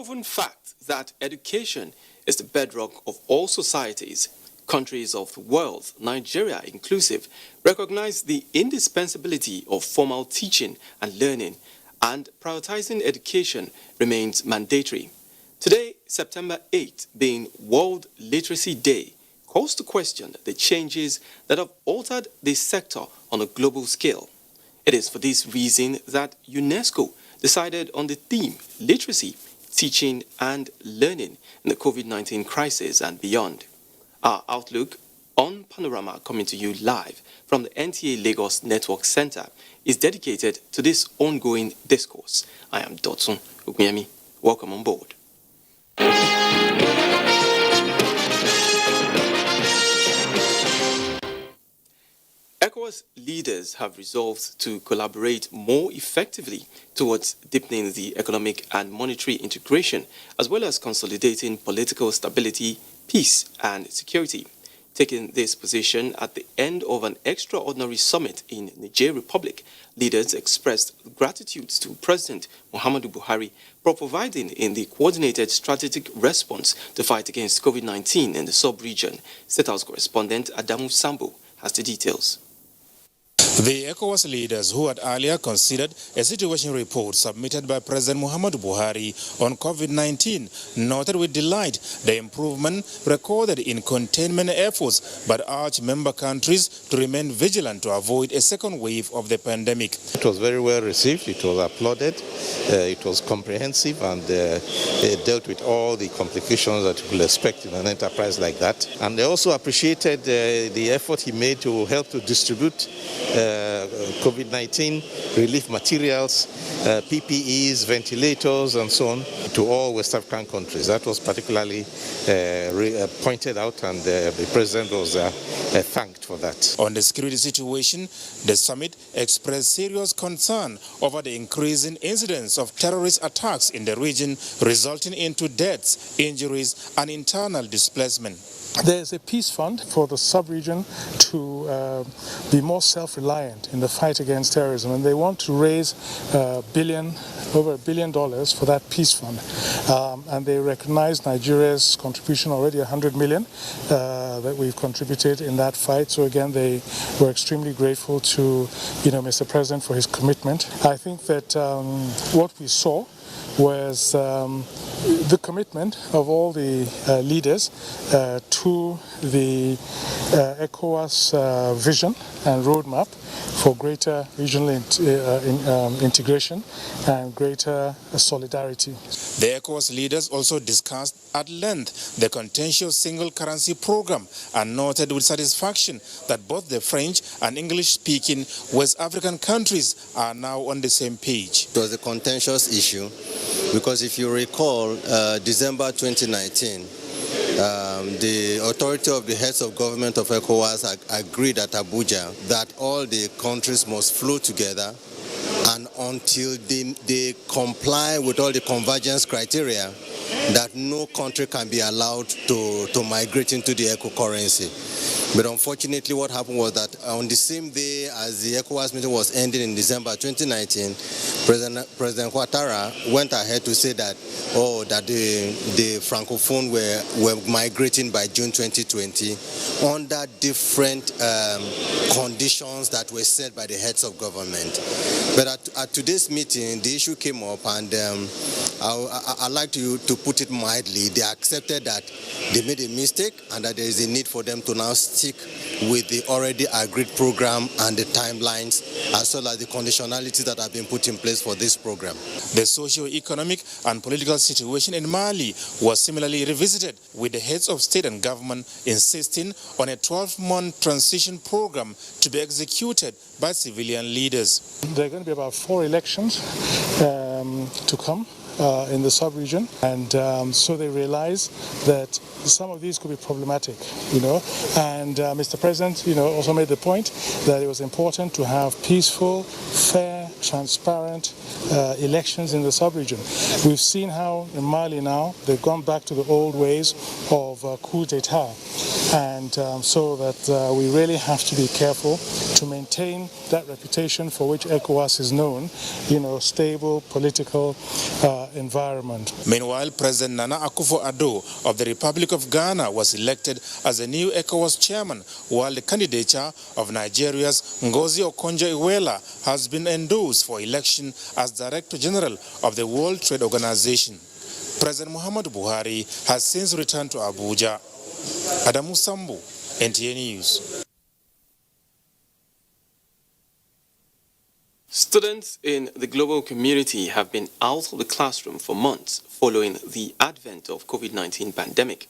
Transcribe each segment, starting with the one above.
proven fact that education is the bedrock of all societies, countries of the world, Nigeria inclusive, recognize the indispensability of formal teaching and learning, and prioritizing education remains mandatory. Today, September 8, being World Literacy Day, calls to question the changes that have altered this sector on a global scale. It is for this reason that UNESCO decided on the theme literacy, teaching and learning in the COVID-19 crisis and beyond. Our outlook on Panorama, coming to you live from the NTA Lagos Network Center, is dedicated to this ongoing discourse. I am Dotsun Ugmiemi. Welcome on board. ECOWAS leaders have resolved to collaborate more effectively towards deepening the economic and monetary integration, as well as consolidating political stability, peace and security. Taking this position at the end of an extraordinary summit in Niger Republic, leaders expressed gratitude to President Muhammadu Buhari for providing in the coordinated strategic response to fight against COVID-19 in the sub-region. State House correspondent Adamu Sambo has the details. The ECOWAS leaders who had earlier considered a situation report submitted by President Muhammadu Buhari on COVID-19 noted with delight the improvement recorded in containment efforts, but urged member countries to remain vigilant to avoid a second wave of the pandemic. It was very well received, it was applauded, it was comprehensive, and it dealt with all the complications that you will expect in an enterprise like that. And they also appreciated the effort he made to help to distribute COVID-19 relief materials, PPEs, ventilators and so on to all West African countries. That was particularly pointed out, and the President was thanked for that. On the security situation, the summit expressed serious concern over the increasing incidence of terrorist attacks in the region, resulting into deaths, injuries and internal displacement. There is a peace fund for the sub-region to be more self-reliant in the fight against terrorism, and they want to raise over $1 billion for that peace fund. And they recognize Nigeria's contribution already, 100 million that we've contributed in that fight. So again, they were extremely grateful to Mr. President for his commitment. I think that what we saw was the commitment of all the leaders to the ECOWAS vision and roadmap for greater regional integration and greater solidarity. The ECOWAS leaders also discussed at length the contentious single currency program and noted with satisfaction that both the French and English-speaking West African countries are now on the same page. It was a contentious issue because if you recall, December 2019, the authority of the heads of government of ECOWAS agreed at Abuja that all the countries must flow together, and until they comply with all the convergence criteria, that no country can be allowed to migrate into the ECO currency. But unfortunately, what happened was that on the same day as the ECOWAS meeting was ending in December 2019, President Ouattara went ahead to say that the Francophone were migrating by June 2020 under different conditions that were set by the heads of government. But at today's meeting, the issue came up, and I'd like to put it mildly. They accepted that they made a mistake and that there is a need for them to now stick with the already agreed program and the timelines, as well as the conditionalities that have been put in place for this program. The socio-economic and political situation in Mali was similarly revisited, with the heads of state and government insisting on a 12-month transition program to be executed by civilian leaders. There are going to be about 4 elections to come in the sub-region, and so they realize that some of these could be problematic, and Mr. President, also made the point that it was important to have peaceful, fair, transparent elections in the sub-region. We've seen how in Mali now they've gone back to the old ways of coup d'etat, and so that we really have to be careful to maintain that reputation for which ECOWAS is known, stable political environment. Meanwhile, President Nana Akufo-Addo of the Republic of Ghana was elected as the new ECOWAS chairman, while the candidature of Nigeria's Ngozi Okonjo-Iweala has been endorsed for election as Director General of the World Trade Organization. President Muhammadu Buhari has since returned to Abuja. Adamu Sambu, NTA News. Students in the global community have been out of the classroom for months following the advent of COVID-19 pandemic.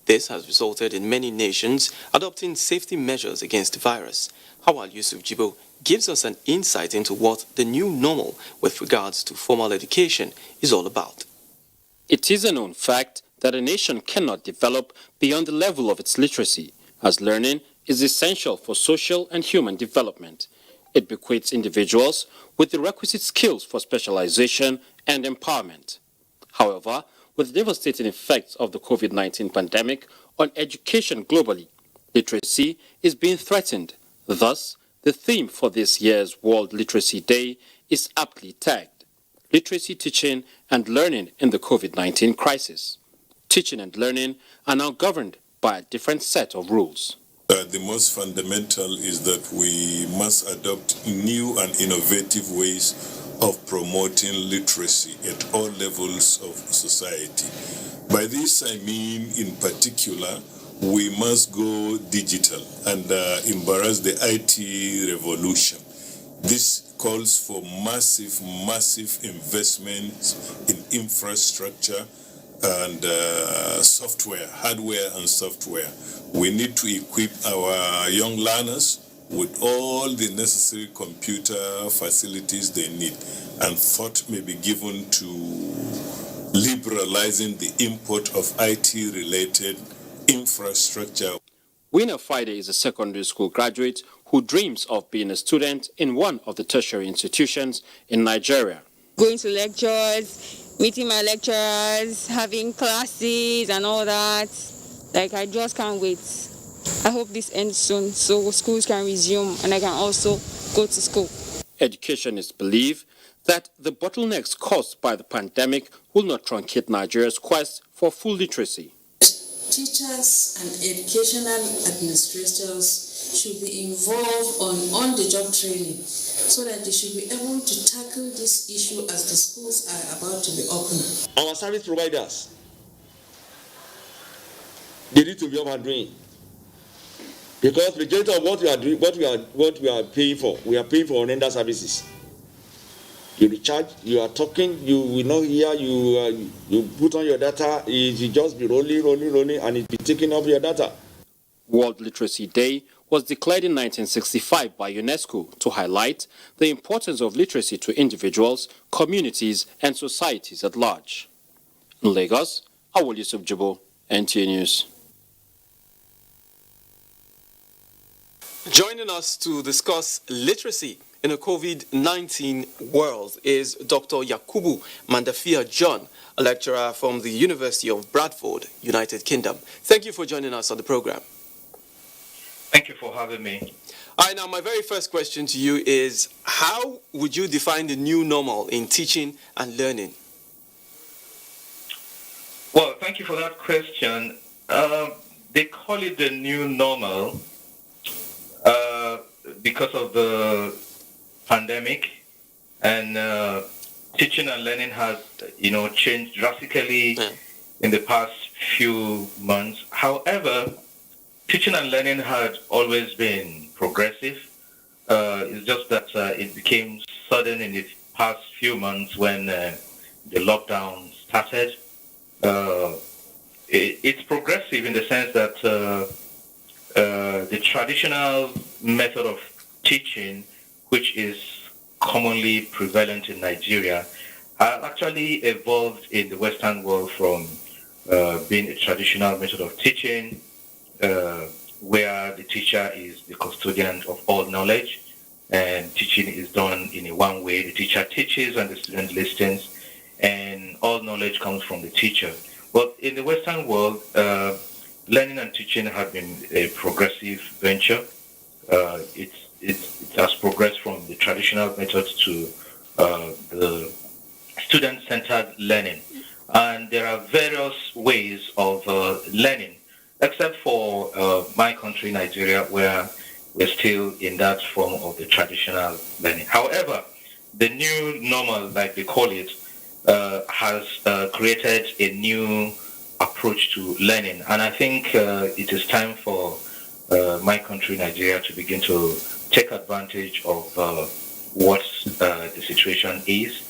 This has resulted in many nations adopting safety measures against the virus. Hawal Yusuf Jibo gives us an insight into what the new normal with regards to formal education is all about. It is a known fact that a nation cannot develop beyond the level of its literacy, as learning is essential for social and human development. It bequeaths individuals with the requisite skills for specialization and empowerment. However, with the devastating effects of the COVID-19 pandemic on education globally, literacy is being threatened. Thus, the theme for this year's World Literacy Day is aptly tagged, Literacy, Teaching and Learning in the COVID-19 Crisis. Teaching and learning are now governed by a different set of rules. The most fundamental is that we must adopt new and innovative ways of promoting literacy at all levels of society. By this I mean, in particular, we must go digital and embrace the IT revolution. This calls for massive investments in infrastructure and software, hardware and software. We need to equip our young learners with all the necessary computer facilities they need, and thought may be given to liberalizing the import of IT-related infrastructure. Winner Friday is a secondary school graduate who dreams of being a student in one of the tertiary institutions in Nigeria. Going to lectures, meeting my lecturers, having classes and all that. Like, I just can't wait. I hope this ends soon so schools can resume and I can also go to school. Educationists believe that the bottlenecks caused by the pandemic will not truncate Nigeria's quest for full literacy. Teachers and educational administrators should be involved on-the-job training so that they should be able to tackle this issue as the schools are about to be opened. Our service providers, they need to be overdoing, because majority of what we are doing, what we are paying for, we are paying for render services. You recharge, you are talking, you will not hear, you put on your data, it will just be rolling, and it be taking up your data. World Literacy Day was declared in 1965 by UNESCO to highlight the importance of literacy to individuals, communities, and societies at large. In Lagos, Hawal Yusuf Jibo, NTA News. Joining us to discuss literacy in a COVID-19 world is Dr. Yakubu Mandafia John, a lecturer from the University of Bradford, United Kingdom. Thank you for joining us on the program. Thank you for having me. All right, now my very first question to you is, how would you define the new normal in teaching and learning? Well, thank you for that question. They call it the new normal because of the pandemic, and teaching and learning has, changed drastically in the past few months. However, teaching and learning had always been progressive. It's just that it became sudden in the past few months when the lockdown started. It's progressive in the sense that the traditional method of teaching, which is commonly prevalent in Nigeria, has actually evolved in the Western world from being a traditional method of teaching, where the teacher is the custodian of all knowledge, and teaching is done in a one way. The teacher teaches and the student listens, and all knowledge comes from the teacher. But in the Western world, learning and teaching have been a progressive venture. It has progressed from the traditional methods to the student-centered learning. And there are various ways of learning, except for my country, Nigeria, where we're still in that form of the traditional learning. However, the new normal, like they call it, has created a new approach to learning. And I think it is time for my country, Nigeria, to begin to take advantage of what the situation is.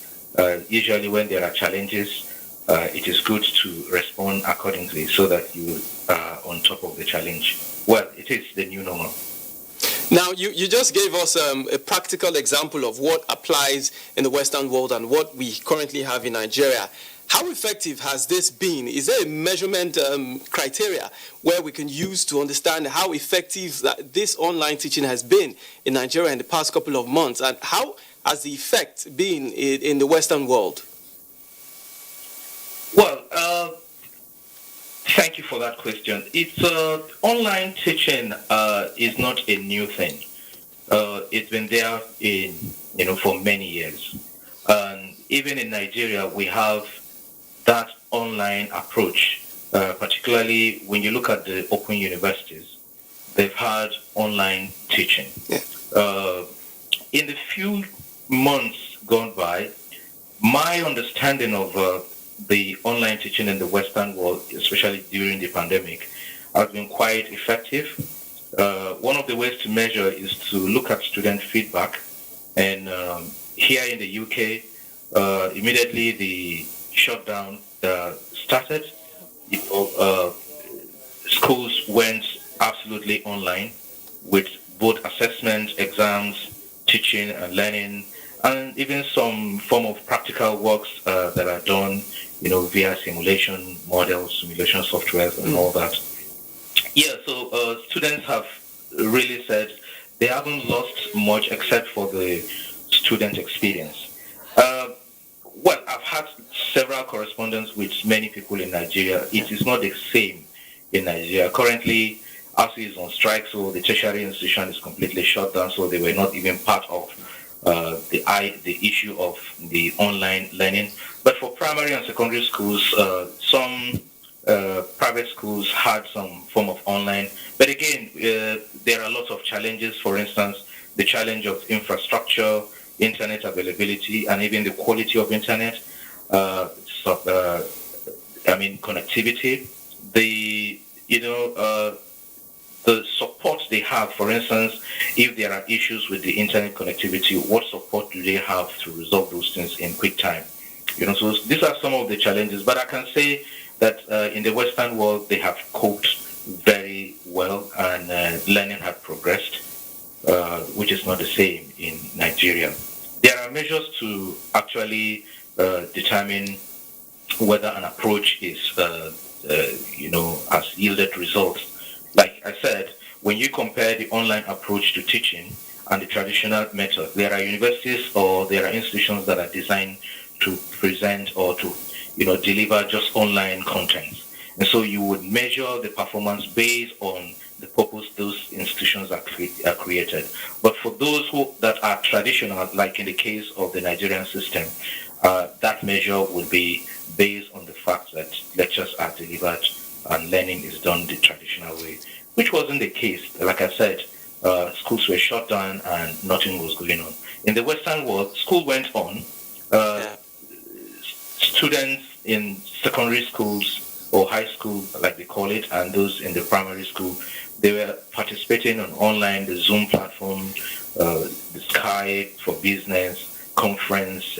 Usually when there are challenges, it is good to respond accordingly so that you are on top of the challenge. Well, it is the new normal. Now, you just gave us a practical example of what applies in the Western world and what we currently have in Nigeria. How effective has this been? Is there a measurement criteria where we can use to understand how effective this online teaching has been in Nigeria in the past couple of months? And how has the effect been in the Western world? Well, thank you for that question. It's online teaching is not a new thing. It's been there for many years. And even in Nigeria, we have that online approach, particularly when you look at the open universities, they've had online teaching. Yeah. In the few months gone by, my understanding of the online teaching in the Western world, especially during the pandemic, has been quite effective. One of the ways to measure is to look at student feedback. And here in the UK, immediately the shutdown started, schools went absolutely online with both assessment, exams, teaching and learning, and even some form of practical works that are done, via simulation models, simulation software, and all that. Yeah, so students have really said they haven't lost much except for the student experience. Well, I've had several correspondence with many people in Nigeria. It is not the same in Nigeria. Currently, ASU is on strike, so the tertiary institution is completely shut down, so they were not even part of the issue of the online learning. But for primary and secondary schools, some private schools had some form of online. But again, there are lots of challenges. For instance, the challenge of infrastructure, internet availability, and even the quality of internet, connectivity. The support they have, for instance, if there are issues with the internet connectivity, what support do they have to resolve those things in quick time? So these are some of the challenges, but I can say that in the Western world, they have coped very well and learning has progressed, which is not the same in Nigeria. There are measures to actually determine whether an approach is, has yielded results. Like I said, when you compare the online approach to teaching and the traditional method, there are universities or there are institutions that are designed to present or to, deliver just online content. And so you would measure the performance based on the purpose those institutions are created. But for those that are traditional, like in the case of the Nigerian system, that measure would be based on the fact that lectures are delivered and learning is done the traditional way, which wasn't the case. Like I said, schools were shut down and nothing was going on. In the Western world, school went on. Students in secondary schools or high school, like they call it, and those in the primary school, they were participating on online, the Zoom platform, the Skype for business, conference,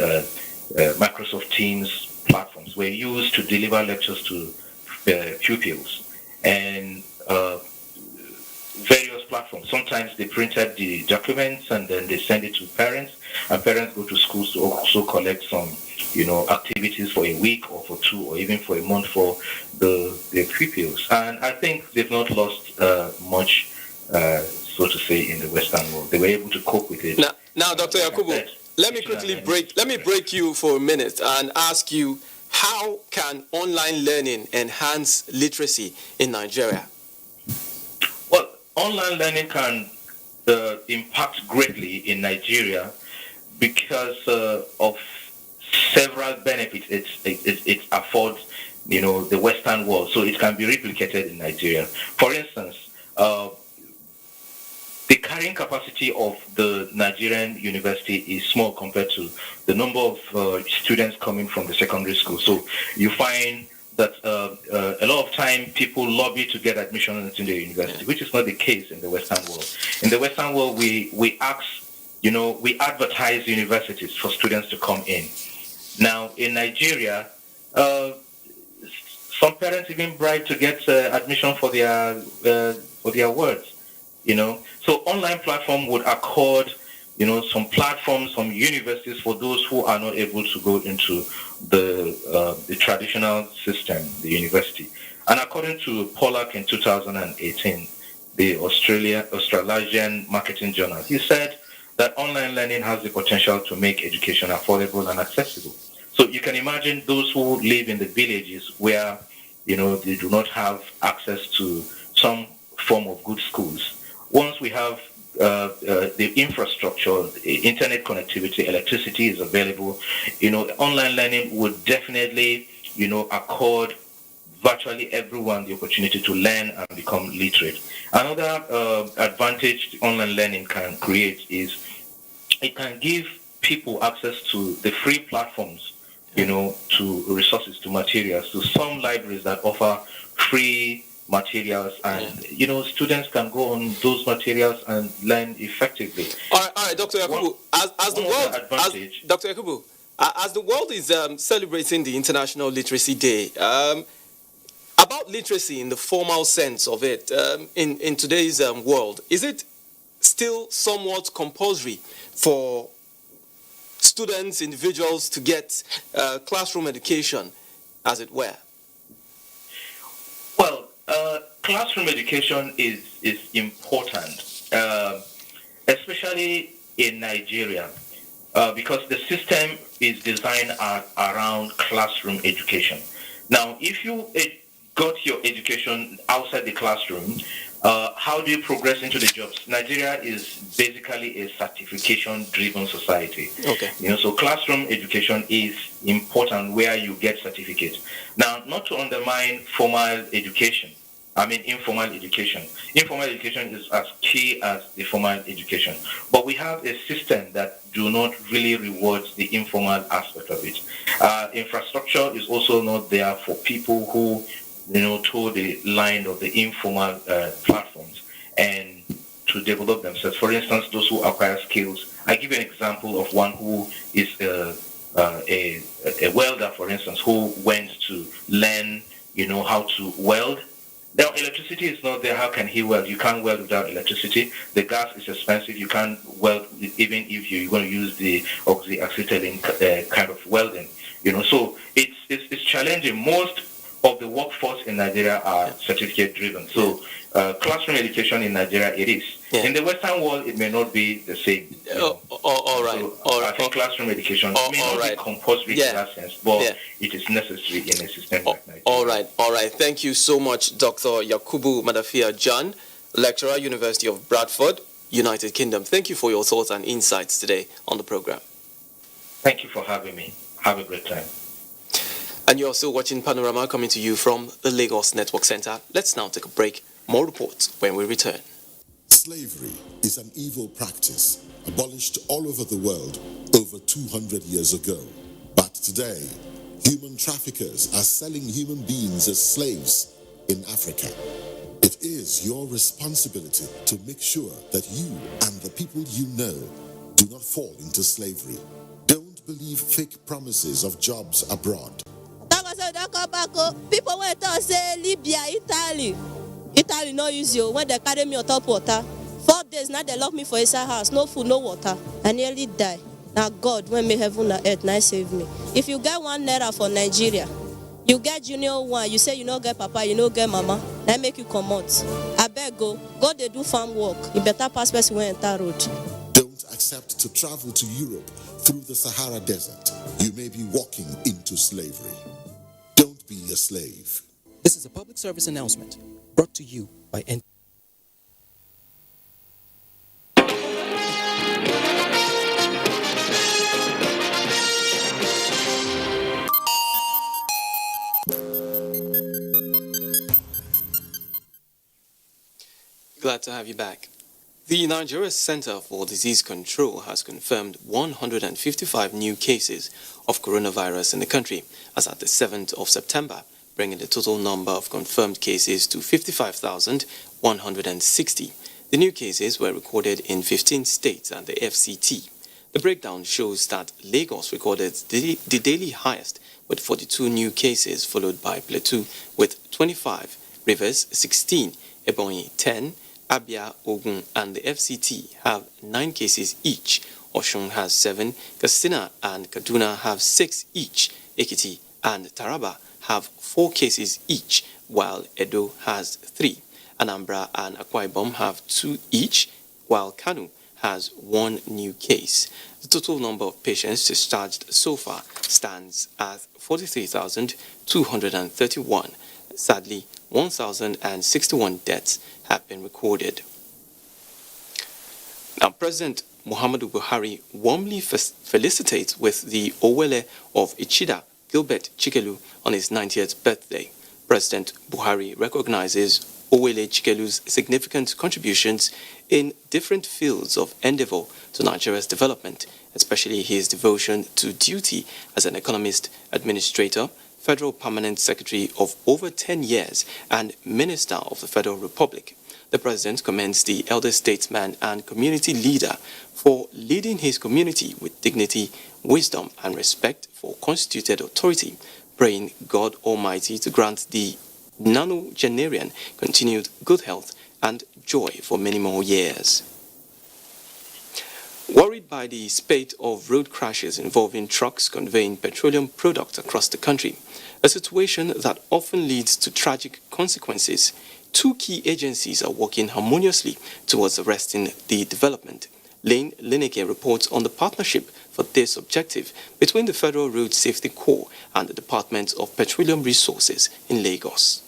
Microsoft Teams platforms were used to deliver lectures to pupils, and various platforms. Sometimes they printed the documents and then they send it to parents, and parents go to schools to also collect some, activities for a week or for 2 or even for a month for the pupils. And I think they've not lost much, so to say, in the Western world. They were able to cope with it. Now, Dr. Yakubu, let me break you for a minute and ask you, how can online learning enhance literacy in Nigeria? Well, online learning can impact greatly in Nigeria because of several benefits it affords, the Western world, so it can be replicated in Nigeria. For instance, the carrying capacity of the Nigerian university is small compared to the number of students coming from the secondary school. So you find that a lot of time people lobby to get admission into the university, which is not the case in the Western world. In the Western world, we advertise universities for students to come in. Now, in Nigeria, some parents even bribe to get admission for their words. So online platform would accord, some platforms, some universities for those who are not able to go into the traditional system, the university. And according to Pollack in 2018, the Australasian Marketing Journal, he said that online learning has the potential to make education affordable and accessible. So you can imagine those who live in the villages where, they do not have access to some form of good schools. Once we have the infrastructure, internet connectivity, electricity is available, online learning would definitely, accord virtually everyone the opportunity to learn and become literate. Another advantage online learning can create is it can give people access to the free platforms, to resources, to materials, to some libraries that offer free materials, and students can go on those materials and learn effectively. All right, Dr. Yakubu. Dr. Yakubu, as the world is celebrating the International Literacy Day, about literacy in the formal sense of it, in today's world, is it still somewhat compulsory for students, individuals to get classroom education, as it were? Well, classroom education is important, especially in Nigeria, because the system is designed around classroom education. Now, if you got your education outside the classroom, how do you progress into the jobs? Nigeria is basically a certification-driven society. Okay. So classroom education is important where you get certificates. Now, not to undermine informal education. Informal education is as key as the formal education. But we have a system that do not really reward the informal aspect of it. Infrastructure is also not there for people who toe the line of the informal platforms and to develop themselves. For instance, those who acquire skills. I give you an example of one who is a welder, for instance, who went to learn, how to weld. Now, electricity is not there. How can he weld? You can't weld without electricity. The gas is expensive. You can't weld even if you're going to use the oxyacetylene kind of welding. So it's challenging. Most of the workforce in Nigeria are certificate driven. So classroom education in Nigeria, it is. In the Western world, it may not be the same. All right. So I think classroom education may not be compulsory in that sense, but it is necessary in a system like Nigeria. All right. Thank you so much, Dr. Yakubu Madafia John, lecturer, University of Bradford, United Kingdom. Thank you for your thoughts and insights today on the program. Thank you for having me. Have a great time. And you're still watching Panorama, coming to you from the Lagos Network Center. Let's now take a break. More reports when we return. Slavery is an evil practice abolished all over the world over 200 years ago. But today, human traffickers are selling human beings as slaves in Africa. It is your responsibility to make sure that you and the people you know do not fall into slavery. Don't believe fake promises of jobs abroad. People went to say Libya, Italy no use you when they carry me on top water. 4 days now they lock me for inside house, no food, no water. I nearly die. Now God, when me heaven and earth, now save me. If you get 1 naira for Nigeria, you get junior one, you say you no get papa, you no get mama, that make you come out. I beg go they do farm work. You better pass person when enter road. Don't accept to travel to Europe through the Sahara Desert. You may be walking into slavery. Don't be a slave. This is a public service announcement brought to you by NTA. Glad to have you back. The Nigeria Center for Disease Control has confirmed 155 new cases of coronavirus in the country as at the 7th of September, bringing the total number of confirmed cases to 55,160. The new cases were recorded in 15 states and the FCT. The breakdown shows that Lagos recorded the daily highest with 42 new cases, followed by Plateau with 25, Rivers 16, Ebonyi 10, Abia, Ogun and the FCT have 9 cases each. Osun has 7, Katsina and Kaduna have 6 each. Ekiti and Taraba have 4 cases each, while Edo has 3. Anambra and Akwa Ibom have 2 each, while Kano has 1 new case. The total number of patients discharged so far stands at 43,231. Sadly, 1,061 deaths have been recorded. Now, President Muhammadu Buhari warmly felicitates with the Owele of Ichida, Gilbert Chikelu, on his 90th birthday. President Buhari recognizes Owele Chikelu's significant contributions in different fields of endeavor to Nigeria's development, especially his devotion to duty as an economist, administrator, Federal Permanent Secretary of over 10 years and Minister of the Federal Republic. The President commends the elder statesman and community leader for leading his community with dignity, wisdom and respect for constituted authority, praying God Almighty to grant the nonagenarian continued good health and joy for many more years. Worried by the spate of road crashes involving trucks conveying petroleum products across the country, a situation that often leads to tragic consequences, 2 key agencies are working harmoniously towards arresting the development. Lane Lineke reports on the partnership for this objective between the Federal Road Safety Corps and the Department of Petroleum Resources in Lagos.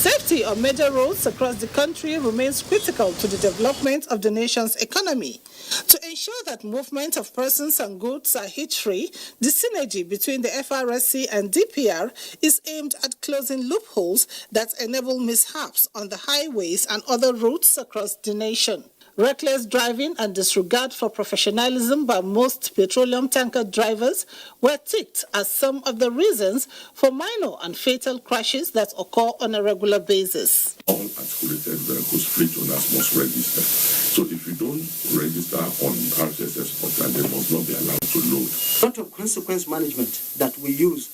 Safety on major roads across the country remains critical to the development of the nation's economy. To ensure that movement of persons and goods are hitch-free, the synergy between the FRSC and DPR is aimed at closing loopholes that enable mishaps on the highways and other routes across the nation. Reckless driving and disregard for professionalism by most petroleum tanker drivers were ticked as some of the reasons for minor and fatal crashes that occur on a regular basis. All articulated vehicles fleet owners must register. So if you don't register on RSS portal, they must not be allowed to load. A lot of consequence management that we use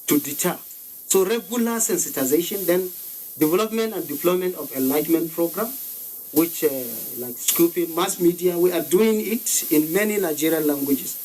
to deter. So regular sensitization, then development and deployment of enlightenment program, which like scooping, mass media, we are doing it in many Nigerian languages.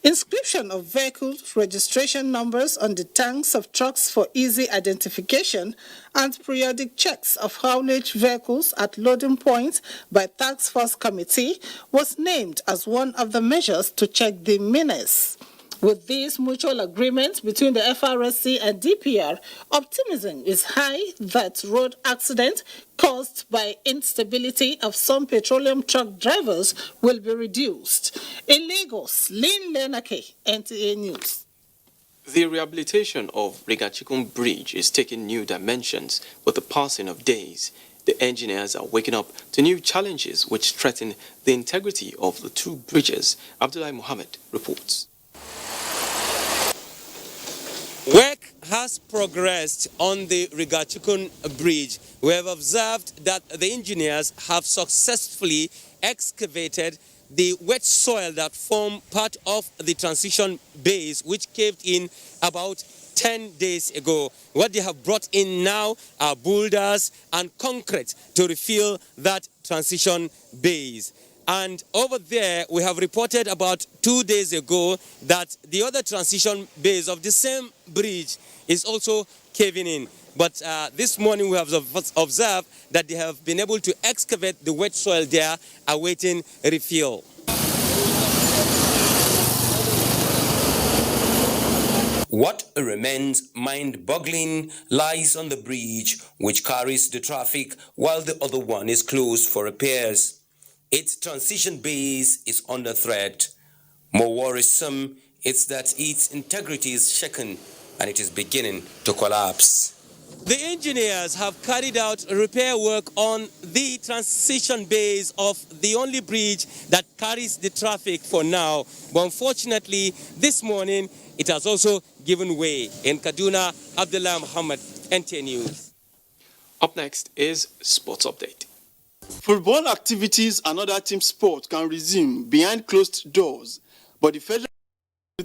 Inscription of vehicle registration numbers on the tanks of trucks for easy identification and periodic checks of haulage vehicles at loading points by Task Force Committee was named as one of the measures to check the menace. With this mutual agreement between the FRSC and DPR, optimism is high that road accidents caused by instability of some petroleum truck drivers will be reduced. In Lagos, Lynn Lenake, NTA News. The rehabilitation of Rigachikun Bridge is taking new dimensions with the passing of days. The engineers are waking up to new challenges which threaten the integrity of the two bridges. Abdullahi Mohammed reports. Work has progressed on the Rigachikun Bridge. We have observed that the engineers have successfully excavated the wet soil that form part of the transition base, which caved in about 10 days ago. What they have brought in now are boulders and concrete to refill that transition base. And over there, we have reported about 2 days ago that the other transition base of the same bridge is also caving in. But this morning, we have observed that they have been able to excavate the wet soil there, awaiting refill. What remains mind-boggling lies on the bridge, which carries the traffic while the other one is closed for repairs. Its transition base is under threat. More worrisome, it's that its integrity is shaken and it is beginning to collapse. The engineers have carried out repair work on the transition base of the only bridge that carries the traffic for now. But unfortunately, this morning, it has also given way. In Kaduna, Abdullah Muhammad, NTA News. Up next is Sports Update. Football activities and other team sports can resume behind closed doors, but the Federal